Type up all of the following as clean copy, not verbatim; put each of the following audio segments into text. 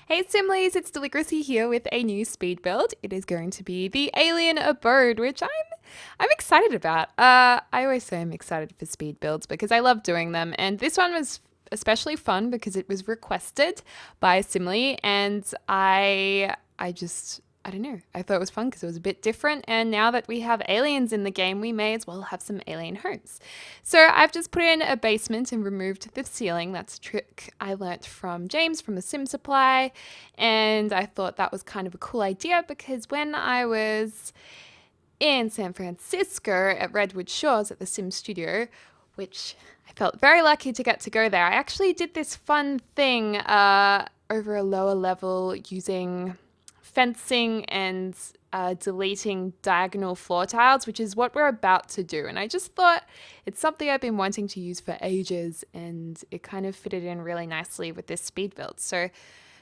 Hey Simlies, it's Deligracy here with a new speed build. It is going to be the Alien Abode, which I'm excited about. I always say I'm excited for speed builds because I love doing them, and this one was especially fun because it was requested by Simly, and I don't know. I thought it was fun because it was a bit different, and now that we have aliens in the game, we may as well have some alien homes. So I've just put in a basement and removed the ceiling. That's a trick I learnt from James from the Sim Supply, and I thought that was kind of a cool idea because when I was in San Francisco at Redwood Shores at the Sim Studio, which I felt very lucky to get to go there, I actually did this fun thing over a lower level using fencing and deleting diagonal floor tiles, which is what we're about to do. And I just thought it's something I've been wanting to use for ages, and it kind of fitted in really nicely with this speed build. So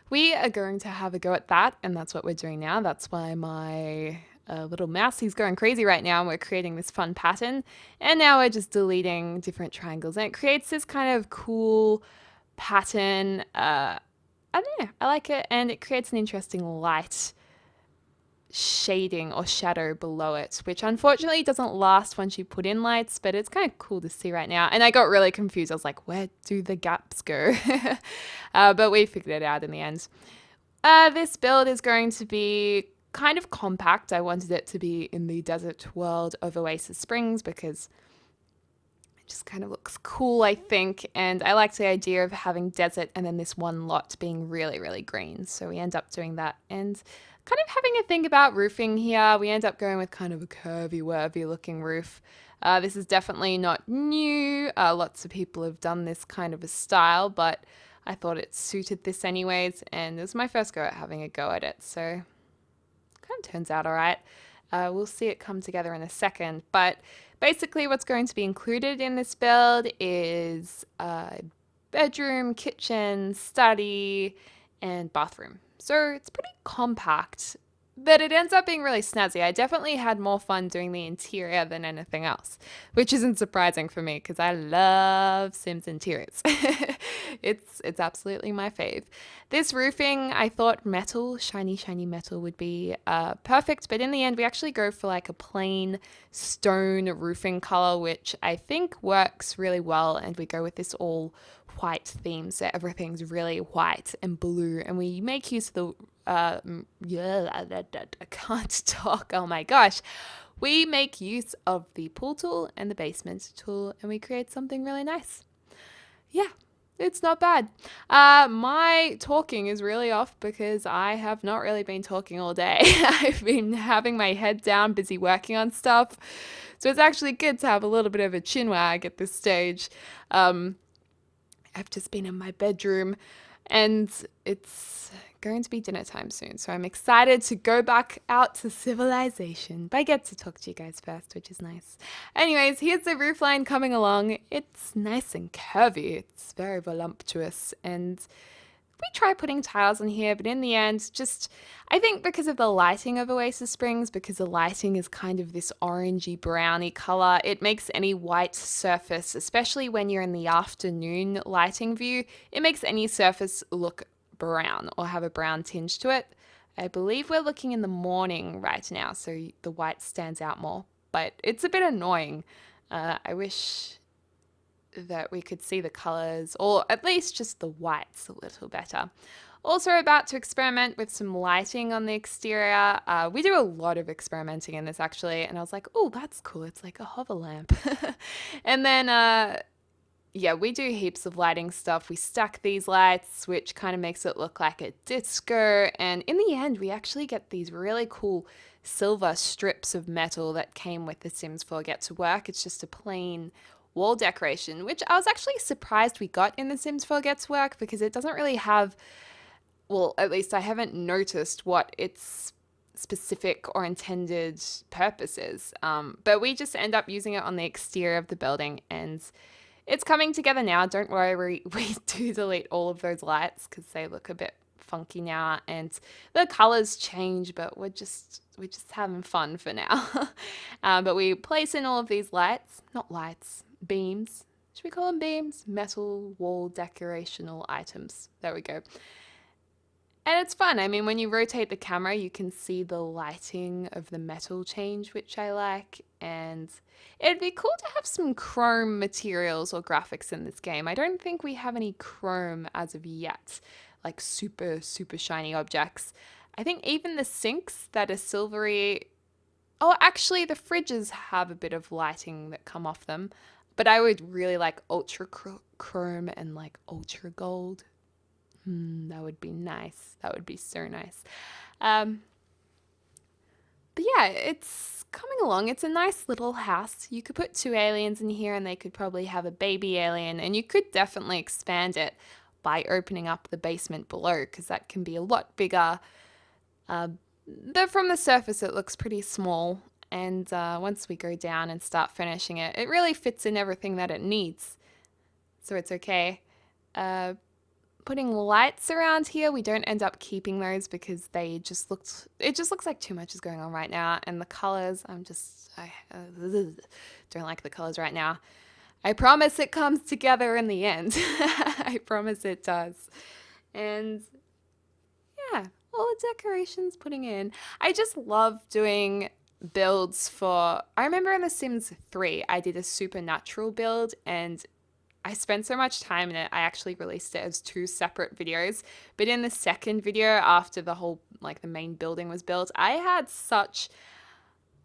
we are going to have a go at that, and that's what we're doing now. That's why my little mouse, he's going crazy right now, and we're creating this fun pattern. And now we're just deleting different triangles, and it creates this kind of cool pattern. I don't know, I like it, and it creates an interesting light shading or shadow below it, which unfortunately doesn't last once you put in lights, but it's kind of cool to see right now. And I got really confused. I was like, where do the gaps go? But we figured it out in the end. This build is going to be kind of compact. I wanted it to be in the desert world of Oasis Springs because it just kind of looks cool, I think. And I like the idea of having desert and then this one lot being really, really green. So we end up doing that. And kind of having a think about roofing here, we end up going with kind of a curvy, wurvy looking roof. This is definitely not new. Lots of people have done this kind of a style, but I thought it suited this anyways, and it was my first go at having a go at it, so it kind of turns out all right. We'll see it come together in a second, but basically what's going to be included in this build is a bedroom, kitchen, study, and bathroom. So it's pretty compact, but it ends up being really snazzy. I definitely had more fun doing the interior than anything else, which isn't surprising for me because I love Sims interiors. It's absolutely my fave. This roofing, I thought metal, shiny metal would be perfect, but in the end we actually go for like a plain stone roofing color, which I think works really well, and we go with this all white theme, so everything's really white and blue, and we make use of the yeah, I can't talk. Oh my gosh. We make use of the pool tool and the basement tool, and we create something really nice. Yeah, it's not bad. My talking is really off because I have not really been talking all day. I've been having my head down, busy working on stuff. So it's actually good to have a little bit of a chin wag at this stage. I've just been in my bedroom, and it's going to be dinner time soon. So I'm excited to go back out to civilization. But I get to talk to you guys first, which is nice. Anyways, here's the roofline coming along. It's nice and curvy. It's very voluptuous, and we try putting tiles in here, but in the end, just I think because of the lighting of Oasis Springs, because the lighting is kind of this orangey browny color, it makes any white surface, especially when you're in the afternoon lighting view, it makes any surface look brown or have a brown tinge to it. I believe we're looking in the morning right now, so the white stands out more, but it's a bit annoying. I wish that we could see the colors, or at least just the whites a little better. Also about to experiment with some lighting on the exterior. We do a lot of experimenting in this actually, and I was like, oh, that's cool. It's like a hover lamp. And then, yeah, we do heaps of lighting stuff. We stack these lights, which kind of makes it look like a disco. And in the end, we actually get these really cool silver strips of metal that came with the Sims 4 Get to Work. It's just a plain wall decoration, which I was actually surprised we got in The Sims 4 Get to Work because it doesn't really have, well, at least I haven't noticed what its specific or intended purpose is. But we just end up using it on the exterior of the building, and it's coming together now. Don't worry, we do delete all of those lights because they look a bit funky now, and the colors change, but we're just having fun for now. But we place in all of these lights, not lights, beams. Should we call them beams? Metal wall decorational items. There we go. And it's fun. I mean, when you rotate the camera, you can see the lighting of the metal change, which I like. And it'd be cool to have some chrome materials or graphics in this game. I don't think we have any chrome as of yet, like super, super shiny objects. I think even the sinks that are silvery. Oh, actually, the fridges have a bit of lighting that come off them. But I would really like ultra chrome and like ultra gold. That would be nice. That would be so nice. Um, but yeah, it's coming along. It's a nice little house. You could put 2 aliens in here and they could probably have a baby alien. And you could definitely expand it by opening up the basement below because that can be a lot bigger. But from the surface, it looks pretty small. And once we go down and start finishing it, it really fits in everything that it needs. So it's okay. Putting lights around here, we don't end up keeping those because it just looks like too much is going on right now. And the colors, I don't like the colors right now. I promise it comes together in the end. I promise it does. And yeah, all the decorations putting in. I just love doing builds for, I remember in The Sims 3, I did a supernatural build and I spent so much time in it, I actually released it as 2 separate videos. But in the second video, after the whole, like the main building was built, I had such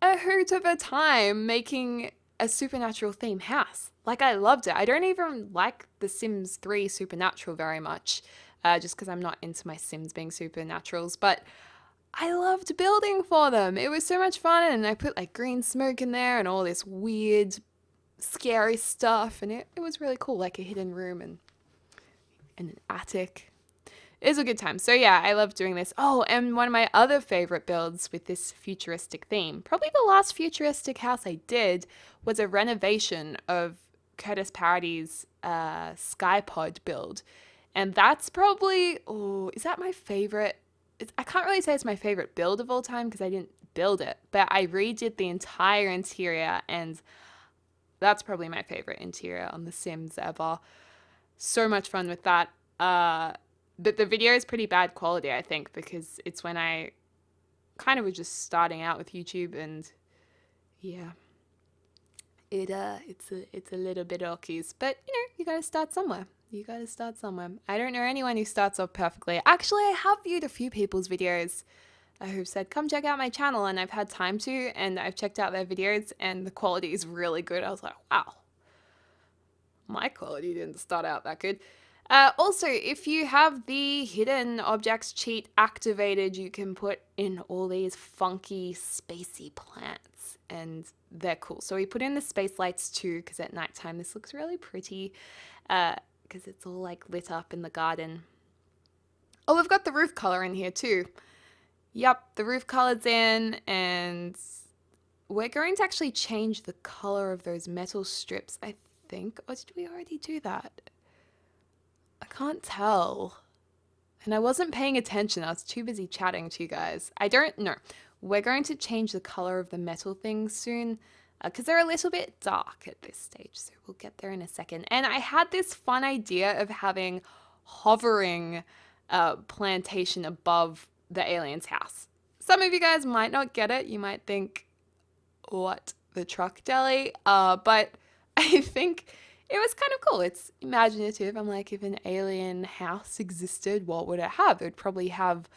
a hoot of a time making a supernatural theme house. Like, I loved it. I don't even like The Sims 3 Supernatural very much, just because I'm not into my Sims being supernaturals. But I loved building for them. It was so much fun. And I put like green smoke in there and all this weird scary stuff, and it was really cool, like a hidden room and an attic. It was a good time. So yeah, I love doing this. Oh, and one of my other favorite builds with this futuristic theme, probably the last futuristic house I did, was a renovation of Curtis Parody's Skypod build. And that's probably, is that my favorite? I can't really say it's my favorite build of all time because I didn't build it, but I redid the entire interior, and that's probably my favorite interior on The Sims ever. So much fun with that. But the video is pretty bad quality, I think, because it's when I kind of was just starting out with YouTube, and yeah, it's a little bit orkies. But you gotta start somewhere. You gotta start somewhere. I don't know anyone who starts off perfectly. Actually, I have viewed a few people's videos who've said, come check out my channel, and I've had time to, and I've checked out their videos, and the quality is really good. I was like, wow, my quality didn't start out that good. Also, if you have the hidden objects cheat activated, you can put in all these funky spacey plants, and they're cool. So we put in the space lights too, because at nighttime this looks really pretty, because it's all like lit up in the garden. Oh, we've got the roof color in here too. Yep, the roof color's in, and we're going to actually change the color of those metal strips, I think. Or did we already do that? I can't tell. And I wasn't paying attention. I was too busy chatting to you guys. I don't know. We're going to change the color of the metal things soon because they're a little bit dark at this stage. So we'll get there in a second. And I had this fun idea of having hovering plantation above the alien's house. Some of you guys might not get it. You might think, what, the truck deli? But I think it was kind of cool. It's imaginative. I'm like, if an alien house existed, what would it have? It would probably have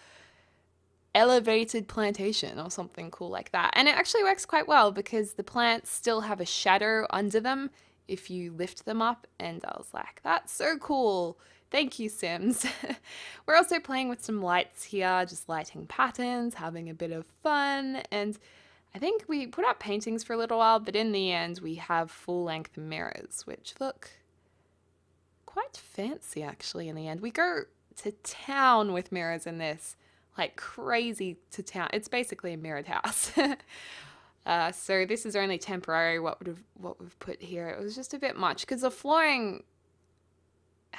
elevated plantation or something cool like that. And it actually works quite well because the plants still have a shadow under them if you lift them up. And I was like, that's so cool. Thank you, Sims. We're also playing with some lights here, just lighting patterns, having a bit of fun. And I think we put up paintings for a little while, but in the end we have full-length mirrors, which look quite fancy actually in the end. We go to town with mirrors in this, like crazy to town. It's basically a mirrored house. So this is only temporary, what we've put here. It was just a bit much because the flooring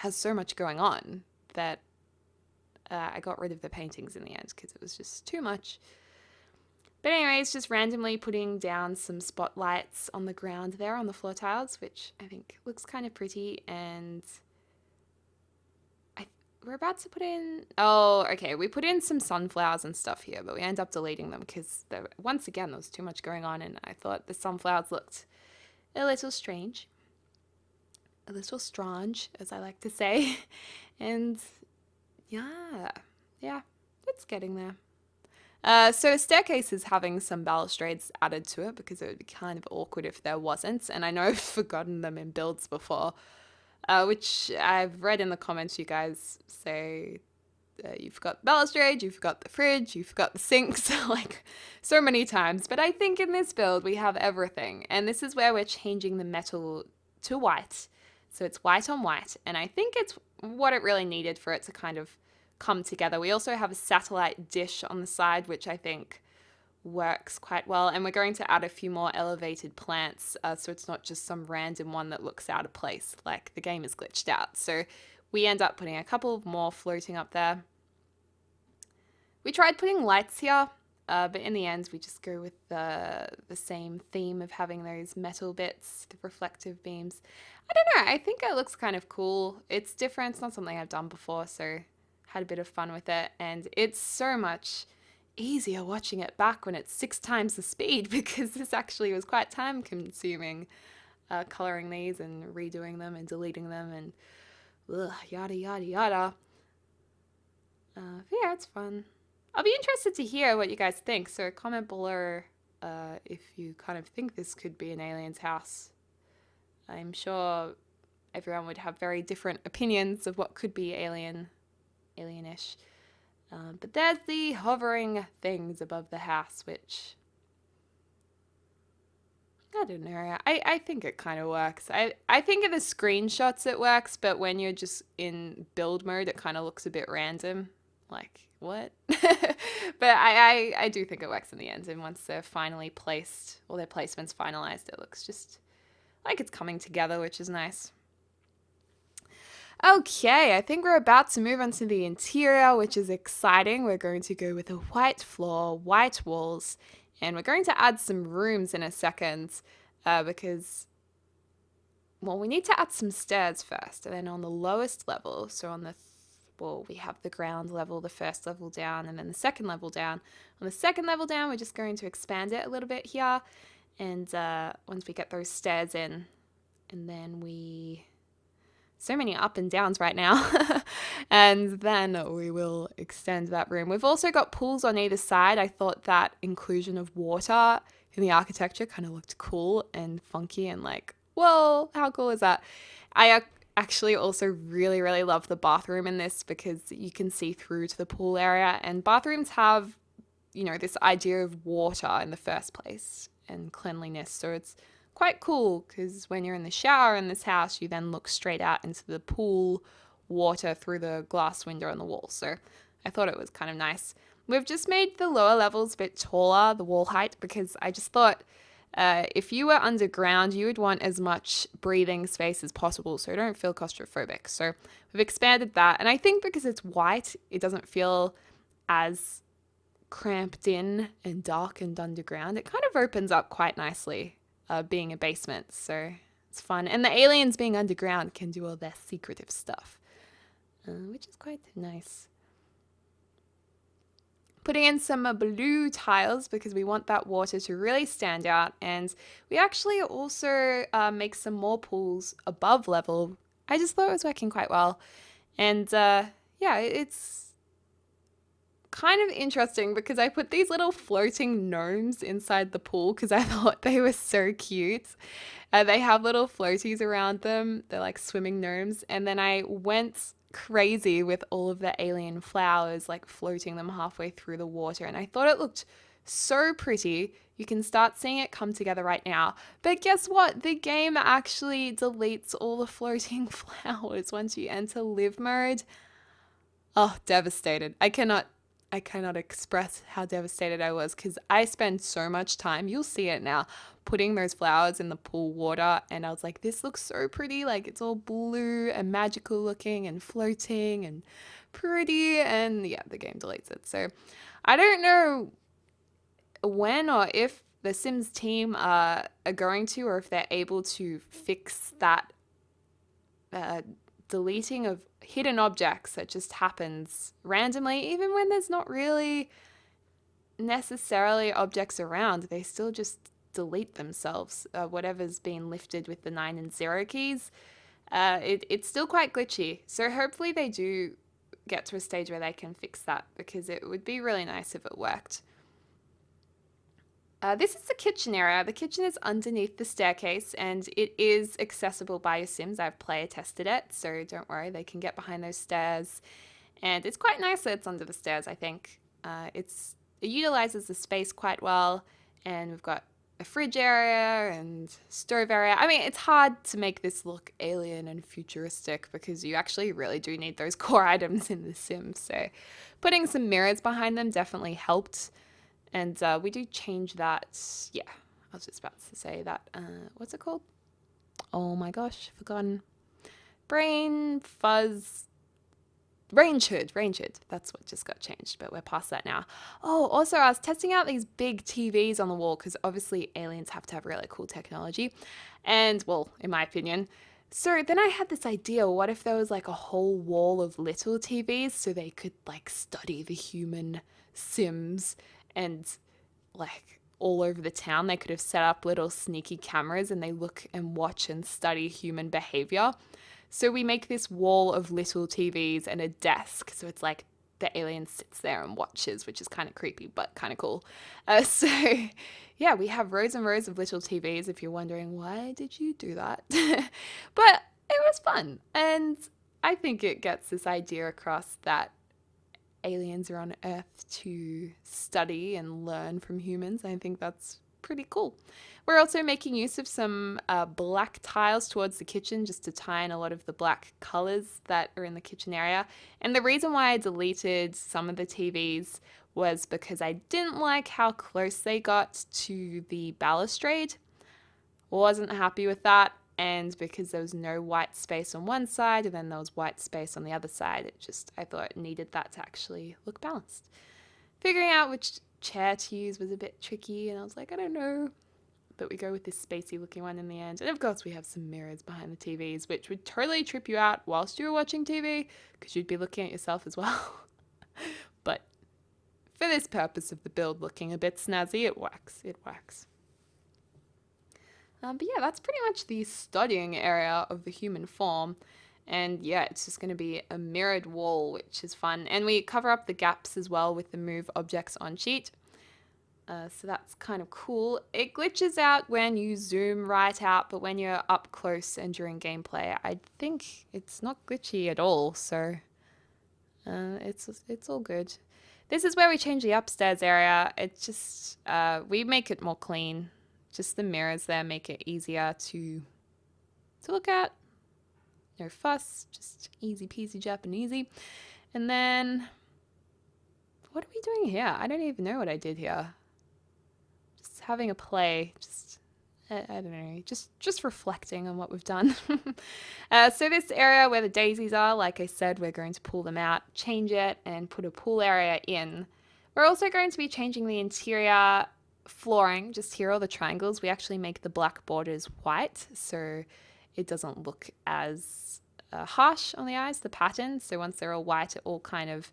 has so much going on that I got rid of the paintings in the end because it was just too much. But anyways, just randomly putting down some spotlights on the ground there on the floor tiles, which I think looks kind of pretty. And we're about to put in, oh, okay, we put in some sunflowers and stuff here, but we end up deleting them because once again, there was too much going on and I thought the sunflowers looked a little strange. A little strange, as I like to say. And yeah, it's getting there. So a staircase is having some balustrades added to it because it would be kind of awkward if there wasn't. And I know I've forgotten them in builds before, which I've read in the comments. You guys say you forgot the balustrade, you forgot the fridge, you forgot the sinks, like so many times. But I think in this build we have everything. And this is where we're changing the metal to white. So it's white on white. And I think it's what it really needed for it to kind of come together. We also have a satellite dish on the side, which I think works quite well. And we're going to add a few more elevated plants, so it's not just some random one that looks out of place, like the game is glitched out. So we end up putting a couple more floating up there. We tried putting lights here, but in the end we just go with the same theme of having those metal bits, the reflective beams. I don't know, I think it looks kind of cool. It's different, it's not something I've done before, so had a bit of fun with it. And it's so much easier watching it back when it's 6 times the speed, because this actually was quite time consuming, coloring these and redoing them and deleting them and yada yada yada. Yeah, it's fun. I'll be interested to hear what you guys think, so comment below if you kind of think this could be an alien's house. I'm sure everyone would have very different opinions of what could be alienish. But there's the hovering things above the house, which I don't know. I think it kind of works. I think in the screenshots it works, but when you're just in build mode, it kind of looks a bit random. Like, what? But I do think it works in the end. And once they're finally placed, or their placement's finalized, it looks just like it's coming together, which is nice. Okay, I think we're about to move on to the interior, which is exciting. We're going to go with a white floor, white walls, and we're going to add some rooms in a second because, well, we need to add some stairs first. And then on the lowest level, so on the, we have the ground level, the first level down, and then the second level down. On the second level down, we're just going to expand it a little bit here. And once we get those stairs in, and then so many up and downs right now. And then we will extend that room. We've also got pools on either side. I thought that inclusion of water in the architecture kind of looked cool and funky and like, whoa, how cool is that? I actually also really, really love the bathroom in this because you can see through to the pool area, and bathrooms have, you know, this idea of water in the first place and cleanliness. So it's quite cool because when you're in the shower in this house, you then look straight out into the pool water through the glass window on the wall. So I thought it was kind of nice. We've just made the lower levels a bit taller, the wall height, because I just thought if you were underground, you would want as much breathing space as possible so you don't feel claustrophobic. So we've expanded that. And I think because it's white, it doesn't feel as cramped in and dark and underground. It kind of opens up quite nicely, being a basement, so it's fun. And the aliens being underground can do all their secretive stuff, which is quite nice. Putting in some blue tiles because we want that water to really stand out, and we actually also make some more pools above level. I just thought it was working quite well. And yeah, it's kind of interesting because I put these little floating gnomes inside the pool because I thought they were so cute. They have little floaties around them. They're like swimming gnomes. And then I went crazy with all of the alien flowers, like floating them halfway through the water. And I thought it looked so pretty. You can start seeing it come together right now. But guess what? The game actually deletes all the floating flowers once you enter live mode. Oh, devastated. I cannot express how devastated I was because I spend so much time, you'll see it now, putting those flowers in the pool water, and I was like, this looks so pretty, like it's all blue and magical looking and floating and pretty, and yeah, the game deletes it. So I don't know when or if the Sims team are going to, or if they're able to fix that deleting of hidden objects that just happens randomly, even when there's not really necessarily objects around. They still just delete themselves. Whatever's been lifted with the 9 and 0 keys, it's still quite glitchy. So hopefully they do get to a stage where they can fix that, because it would be really nice if it worked. This is the kitchen area. The kitchen is underneath the staircase, and it is accessible by your Sims. I've player tested it, so don't worry, they can get behind those stairs. And it's quite nice that it's under the stairs, I think. It utilizes the space quite well, and we've got a fridge area and stove area. I mean, it's hard to make this look alien and futuristic because you actually really do need those core items in the Sims. So putting some mirrors behind them definitely helped. And we do change that. Yeah, I was just about to say that. What's it called? Oh my gosh, forgotten. Brain fuzz. Range hood. That's what just got changed, but we're past that now. Oh, also I was testing out these big TVs on the wall because obviously aliens have to have really cool technology. And, well, in my opinion. So then I had this idea, what if there was like a whole wall of little TVs so they could like study the human Sims, and like all over the town they could have set up little sneaky cameras and they look and watch and study human behavior. So we make this wall of little TVs and a desk. So it's like the alien sits there and watches, which is kind of creepy, but kind of cool. So yeah, we have rows and rows of little TVs, if you're wondering, why did you do that? But it was fun. And I think it gets this idea across that aliens are on Earth to study and learn from humans. I think that's pretty cool. We're also making use of some black tiles towards the kitchen just to tie in a lot of the black colors that are in the kitchen area. And the reason why I deleted some of the TVs was because I didn't like how close they got to the balustrade. Wasn't happy with that. And because there was no white space on one side and then there was white space on the other side, I thought it needed that to actually look balanced. Figuring out which chair to use was a bit tricky, and I was like, I don't know. But we go with this spacey looking one in the end. And of course we have some mirrors behind the TVs, which would totally trip you out whilst you were watching TV, because you'd be looking at yourself as well. But for this purpose of the build looking a bit snazzy, it works. But yeah, that's pretty much the studying area of the human form. And yeah, it's just going to be a mirrored wall, which is fun. And we cover up the gaps as well with the move objects on sheet. So that's kind of cool. It glitches out when you zoom right out, but when you're up close and during gameplay, I think it's not glitchy at all. So it's all good. This is where we change the upstairs area. It's just, we make it more clean. Just the mirrors there make it easier to look at. No fuss, just easy peasy Japanesey. And then, what are we doing here? I don't even know what I did here. Just having a play, I don't know, just reflecting on what we've done. So this area where the daisies are, like I said, we're going to pull them out, change it, and put a pool area in. We're also going to be changing the interior flooring. Just here, all the triangles. We actually make the black borders white, so it doesn't look as harsh on the eyes, the pattern. So once they're all white, it all kind of,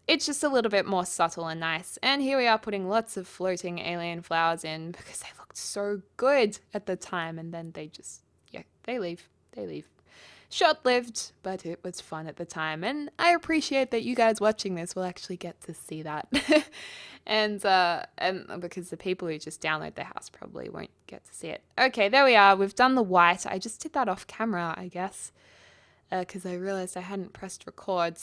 it's just a little bit more subtle and nice. And here we are putting lots of floating alien flowers in because they looked so good at the time. And then they just, yeah, they leave. Short-lived, but it was fun at the time. And I appreciate that you guys watching this will actually get to see that. And because the people who just download the house probably won't get to see it. Okay, there we are. We've done the white. I just did that off camera, I guess, because I realized I hadn't pressed record.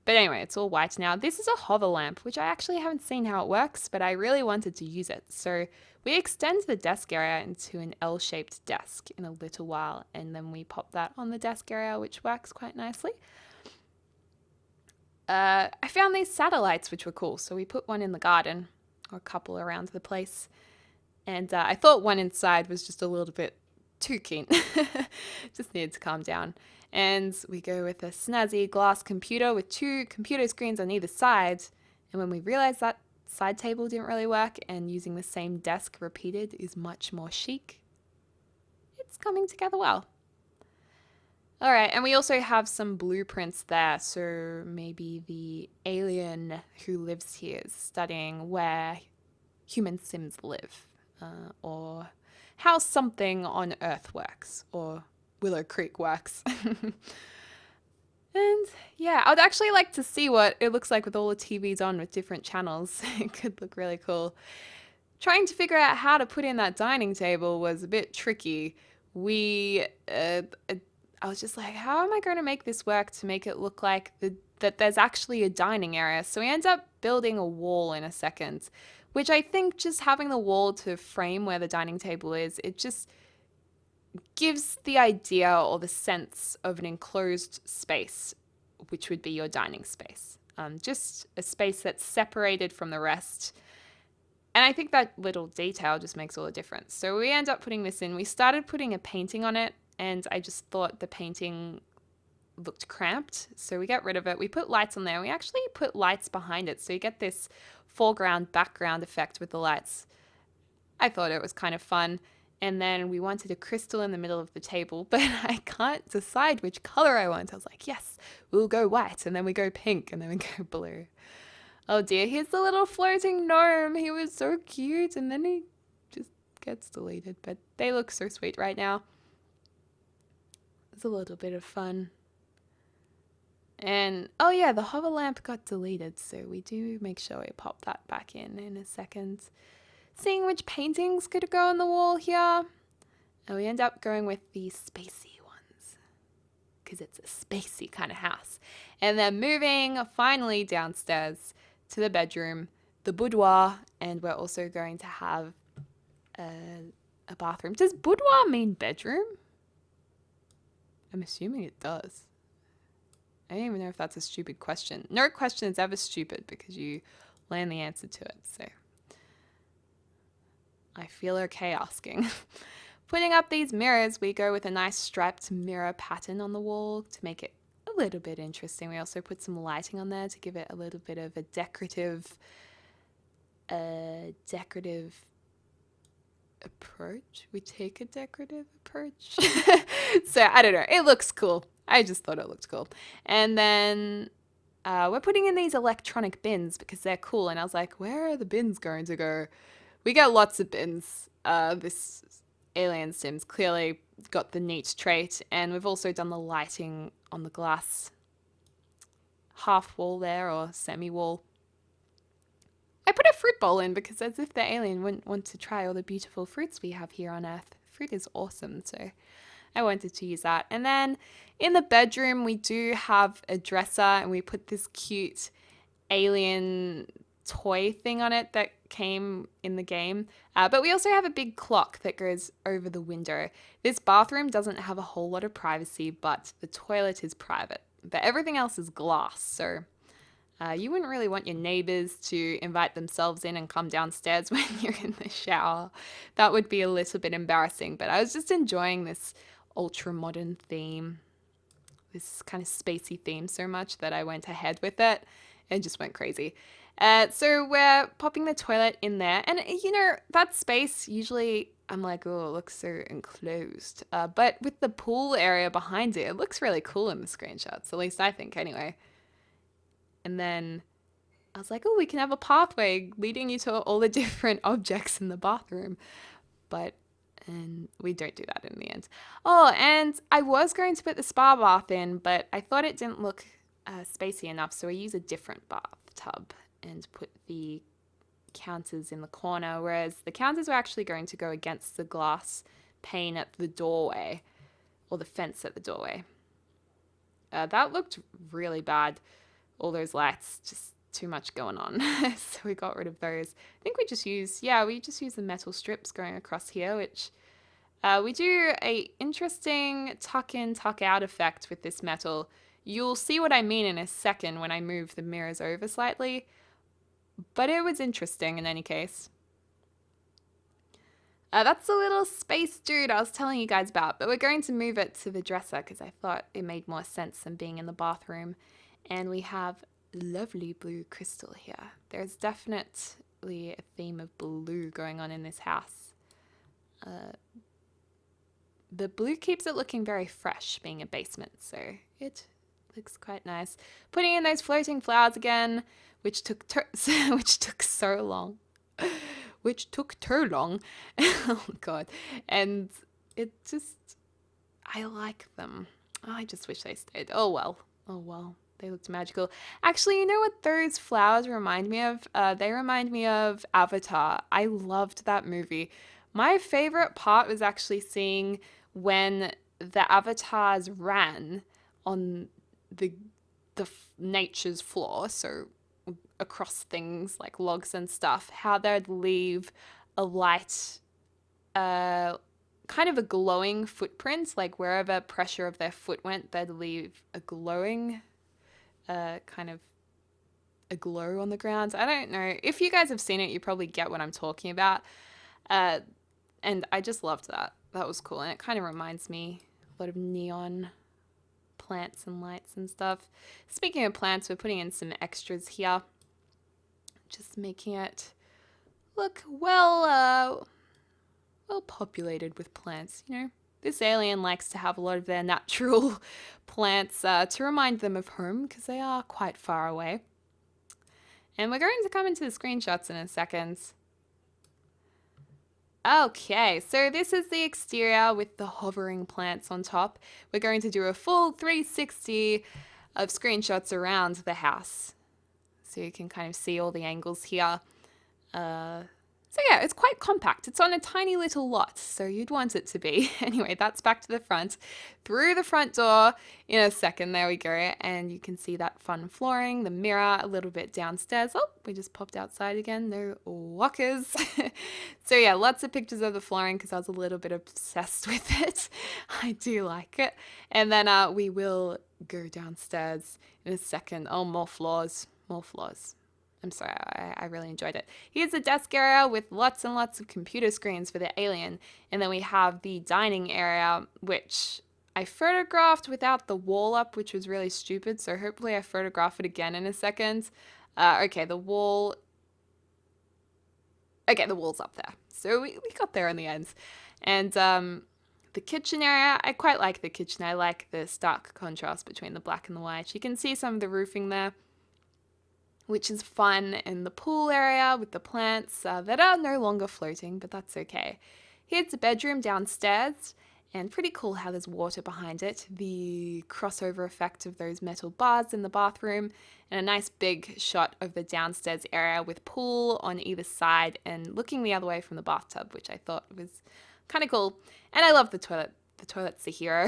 But anyway, it's all white now. This is a hover lamp, which I actually haven't seen how it works, but I really wanted to use it. So we extend the desk area into an L-shaped desk in a little while, and then we pop that on the desk area, which works quite nicely. I found these satellites, which were cool. So we put one in the garden, or a couple around the place. And I thought one inside was just a little bit too keen. Just needed to calm down. And we go with a snazzy glass computer with 2 computer screens on either side. And when we realized that side table didn't really work and using the same desk repeated is much more chic, it's coming together well. All right, and we also have some blueprints there, so maybe the alien who lives here is studying where human sims live, or how something on Earth works, or Willow Creek works. And yeah, I'd actually like to see what it looks like with all the TVs on with different channels. It could look really cool. Trying to figure out how to put in that dining table was a bit tricky. I was just like, how am I going to make this work to make it look like that there's actually a dining area? So we end up building a wall in a second, which I think just having the wall to frame where the dining table is, it just gives the idea or the sense of an enclosed space, which would be your dining space. Just a space that's separated from the rest. And I think that little detail just makes all the difference. So we end up putting this in. We started putting a painting on it, and I just thought the painting looked cramped. So we got rid of it. We put lights on there. We actually put lights behind it. So you get this foreground, background effect with the lights. I thought it was kind of fun. And then we wanted a crystal in the middle of the table, but I can't decide which color I want. I was like, yes, we'll go white, and then we go pink, and then we go blue. Oh dear, here's the little floating gnome. He was so cute, and then he just gets deleted, but they look so sweet right now. It's a little bit of fun. And oh yeah, the hover lamp got deleted, so we do make sure we pop that back in a second. Seeing which paintings could go on the wall here. And we end up going with the spacey ones, because it's a spacey kind of house. And then moving finally downstairs to the bedroom, the boudoir, and we're also going to have a bathroom. Does boudoir mean bedroom? I'm assuming it does. I don't even know if that's a stupid question. No question is ever stupid because you learn the answer to it, so I feel okay asking. Putting up these mirrors, we go with a nice striped mirror pattern on the wall to make it a little bit interesting. We also put some lighting on there to give it a little bit of a decorative approach. We take a decorative approach. So I don't know. It looks cool. I just thought it looked cool. And then we're putting in these electronic bins because they're cool. And I was like, where are the bins going to go? We get lots of bins. This Alien Sims clearly got the neat trait, and we've also done the lighting on the glass half wall there, or semi-wall. I put a fruit bowl in because as if the alien wouldn't want to try all the beautiful fruits we have here on Earth. Fruit is awesome, so I wanted to use that. And then in the bedroom, we do have a dresser, and we put this cute alien toy thing on it that came in the game. But we also have a big clock that goes over the window. This bathroom doesn't have a whole lot of privacy, but the toilet is private. But everything else is glass, so you wouldn't really want your neighbors to invite themselves in and come downstairs when you're in the shower. That would be a little bit embarrassing, but I was just enjoying this ultra-modern theme, this kind of spacey theme so much that I went ahead with it and just went crazy. So we're popping the toilet in there, and you know, that space usually I'm like, oh, it looks so enclosed. But with the pool area behind it, it looks really cool in the screenshots, at least I think anyway. And then I was like, oh, we can have a pathway leading you to all the different objects in the bathroom. And we don't do that in the end. Oh, and I was going to put the spa bath in, but I thought it didn't look spacey enough, so I use a different bathtub and put the counters in the corner, whereas the counters were actually going to go against the glass pane at the doorway, or the fence at the doorway. That looked really bad. All those lights, just too much going on. So we got rid of those. I think we just use the metal strips going across here, which we do a interesting tuck in, tuck out effect with this metal. You'll see what I mean in a second when I move the mirrors over slightly, but it was interesting in any case. That's the little space dude I was telling you guys about, but we're going to move it to the dresser because I thought it made more sense than being in the bathroom. And we have lovely blue crystal here. There's definitely a theme of blue going on in this house. the blue keeps it looking very fresh, being a basement, so it looks quite nice. Putting in those floating flowers again, which took which took so long. Which took too long. Oh god. And it just, I like them. I just wish they stayed. Oh well. Oh well. They looked magical. Actually, you know what those flowers remind me of? They remind me of Avatar. I loved that movie. My favorite part was actually seeing when the avatars ran on the nature's floor, so across things like logs and stuff, how they'd leave a light, kind of a glowing footprint, like wherever pressure of their foot went, they'd leave a glowing, kind of a glow on the ground. I don't know. If you guys have seen it, you probably get what I'm talking about. And I just loved that. That was cool. And it kind of reminds me a lot of neon plants and lights and stuff. Speaking of plants, we're putting in some extras here. Just making it look well populated with plants, you know. This alien likes to have a lot of their natural plants to remind them of home because they are quite far away. And we're going to come into the screenshots in a second. Okay, so this is the exterior with the hovering plants on top. We're going to do a full 360 of screenshots around the house. So you can kind of see all the angles here. So yeah, it's quite compact. It's on a tiny little lot, so you'd want it to be. Anyway, that's back to the front. Through the front door in a second, there we go. And you can see that fun flooring, the mirror a little bit downstairs. Oh, we just popped outside again. No walkers. So yeah, lots of pictures of the flooring because I was a little bit obsessed with it. I do like it. And then we will go downstairs in a second. Oh, more floors. More floors. I'm sorry, I really enjoyed it. Here's a desk area with lots and lots of computer screens for the alien. And then we have the dining area, which I photographed without the wall up, which was really stupid. So hopefully I photograph it again in a second. Okay, the wall's up there. So we got there in the end. And the kitchen area, I quite like the kitchen. I like the stark contrast between the black and the white. You can see some of the roofing there, which is fun, in the pool area with the plants that are no longer floating, but that's okay. Here's the bedroom downstairs, and pretty cool how there's water behind it. The crossover effect of those metal bars in the bathroom, and a nice big shot of the downstairs area with pool on either side and looking the other way from the bathtub, which I thought was kind of cool. And I love the toilet. The toilet's the hero.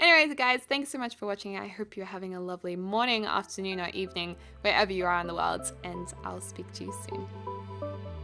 Anyways, guys, thanks so much for watching. I hope you're having a lovely morning, afternoon, or evening, wherever you are in the world, and I'll speak to you soon.